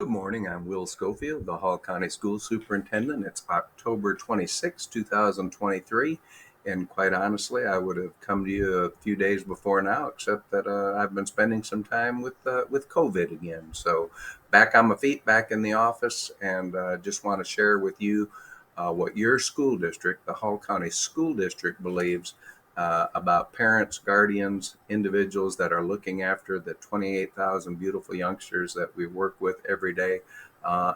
Good morning. I'm Will Schofield, the Hall County School Superintendent. It's October 26, 2023. And quite honestly, I would have come to you a few days before now, except that I've been spending some time with COVID again. So back on my feet, back in the office, and just want to share with you what your school district, the Hall County School District, believes about parents, guardians, individuals that are looking after the 28,000 beautiful youngsters that we work with every day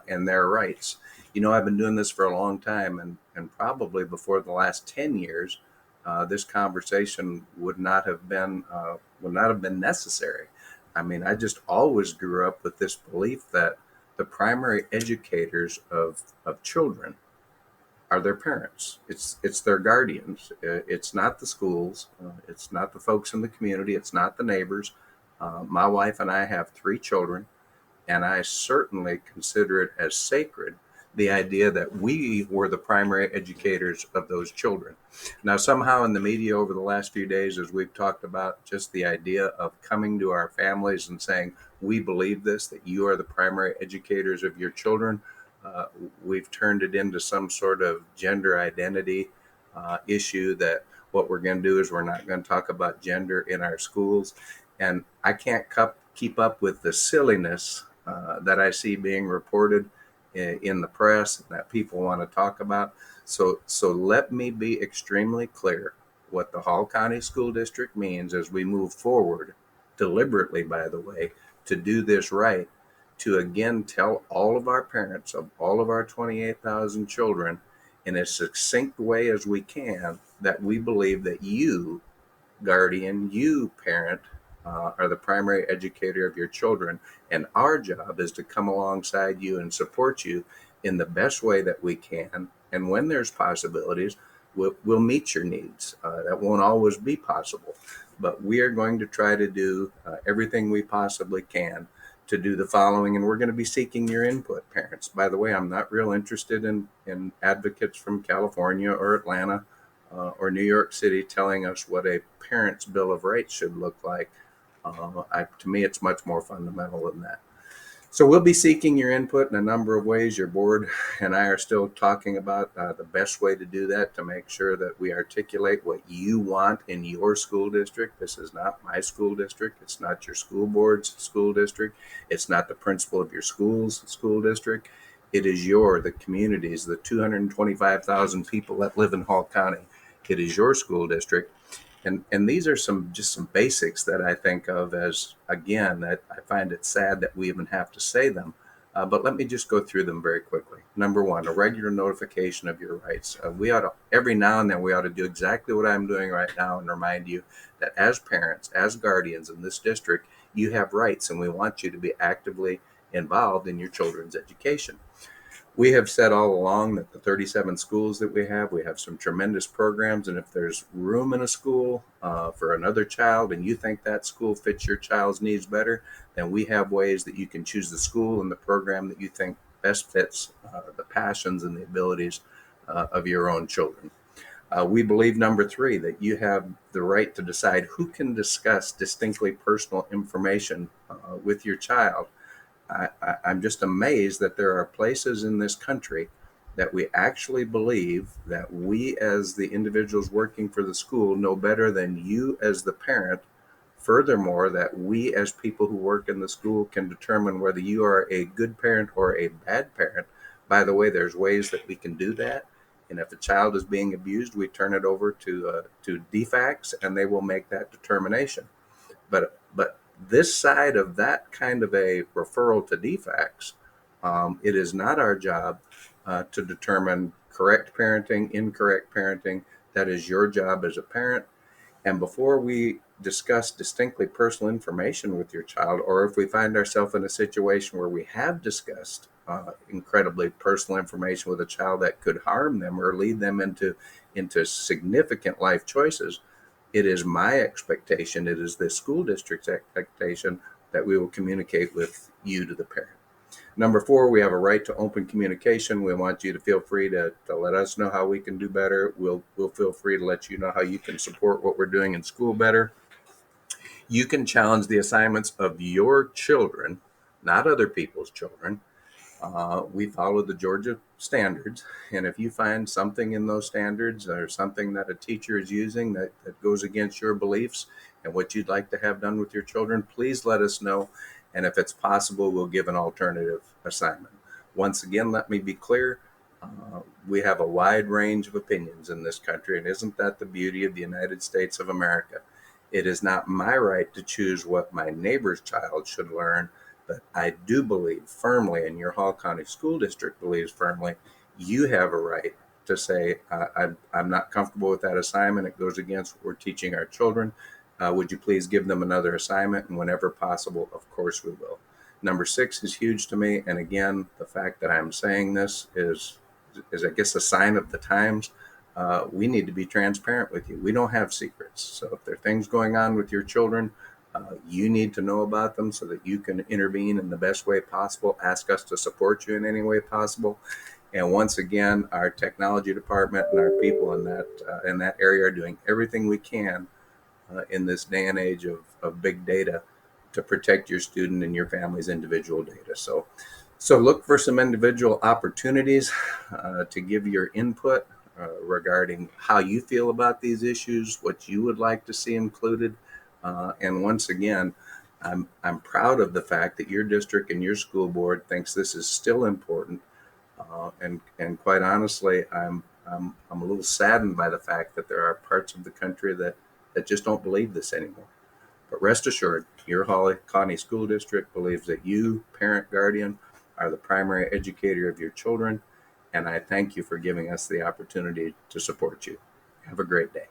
and their rights. You know, I've been doing this for a long time, and probably before the last 10 years, this conversation would not have been necessary. I mean, I just always grew up with this belief that the primary educators of children are their parents. It's their guardians. It's not the schools. It's not the folks in the community. It's not the neighbors. My wife and I have three children, and I certainly consider it as sacred, the idea that we were the primary educators of those children. Now, somehow in the media over the last few days, as we've talked about, just the idea of coming to our families and saying, we believe this, that you are the primary educators of your children. Uh, we've turned it into some sort of gender identity issue that what we're going to do is we're not going to talk about gender in our schools. And I can't keep up with the silliness that I see being reported in the press that people want to talk about. So let me be extremely clear what the Hall County School District means as we move forward, deliberately, by the way, to do this right, to again tell all of our parents of all of our 28,000 children in as succinct way as we can that we believe that you, guardian, you, parent, are the primary educator of your children. And our job is to come alongside you and support you in the best way that we can. And when there's possibilities, we'll meet your needs. That won't always be possible, but we are going to try to do everything we possibly can to do the following. And we're going to be seeking your input, parents. By the way, I'm not real interested in advocates from California or Atlanta or New York City telling us what a parent's Bill of Rights should look like. To me, it's much more fundamental than that. So we'll be seeking your input in a number of ways. Your board and I are still talking about the best way to do that to make sure that we articulate what you want in your school district. This is not my school district. It's not your school board's school district. It's not the principal of your school's school district. It is the communities, the 225,000 people that live in Hall County. It is your school district. And these are some basics that I think of as, again, that I find it sad that we even have to say them. But let me just go through them very quickly. Number one, a regular notification of your rights. We ought to, every now and then, we ought to do exactly what I'm doing right now and remind you that as parents, as guardians in this district, you have rights, and we want you to be actively involved in your children's education. We have said all along that the 37 schools that we have some tremendous programs. And if there's room in a school for another child and you think that school fits your child's needs better, then we have ways that you can choose the school and the program that you think best fits the passions and the abilities of your own children. We believe, number three, that you have the right to decide who can discuss distinctly personal information with your child. I'm just amazed that there are places in this country that we actually believe that we, as the individuals working for the school, know better than you as the parent. Furthermore, that we, as people who work in the school, can determine whether you are a good parent or a bad parent. By the way, there's ways that we can do that. And if a child is being abused, we turn it over to DFACS, and they will make that determination. But this side of that kind of a referral to DFACS, it is not our job to determine correct parenting, incorrect parenting. That is your job as a parent. And before we discuss distinctly personal information with your child, or if we find ourselves in a situation where we have discussed incredibly personal information with a child that could harm them or lead them into significant life choices, it is my expectation, it is the school district's expectation that we will communicate with you to the parent. Number four, we have a right to open communication. We want you to feel free to let us know how we can do better. We'll feel free to let you know how you can support what we're doing in school better. You can challenge the assignments of your children, not other people's children. We follow the Georgia standards, and if you find something in those standards or something that a teacher is using that goes against your beliefs and what you'd like to have done with your children, please let us know. And if it's possible, we'll give an alternative assignment. Once again, let me be clear. We have a wide range of opinions in this country, and isn't that the beauty of the United States of America? It is not my right to choose what my neighbor's child should learn, but I do believe firmly, and your Hall County School District believes firmly, you have a right to say, I'm not comfortable with that assignment. It goes against what we're teaching our children. Would you please give them another assignment? And whenever possible, of course we will. Number 6 is huge to me. And again, the fact that I'm saying this is I guess, a sign of the times. We need to be transparent with you. We don't have secrets. So if there are things going on with your children, you need to know about them so that you can intervene in the best way possible. Ask us to support you in any way possible. And once again, our technology department and our people in that area are doing everything we can in this day and age of big data to protect your student and your family's individual data. So look for some individual opportunities to give your input regarding how you feel about these issues, what you would like to see included. And once again, I'm proud of the fact that your district and your school board thinks this is still important. And quite honestly, I'm a little saddened by the fact that there are parts of the country that just don't believe this anymore. But rest assured, your Hall County School District believes that you, parent, guardian, are the primary educator of your children, and I thank you for giving us the opportunity to support you. Have a great day.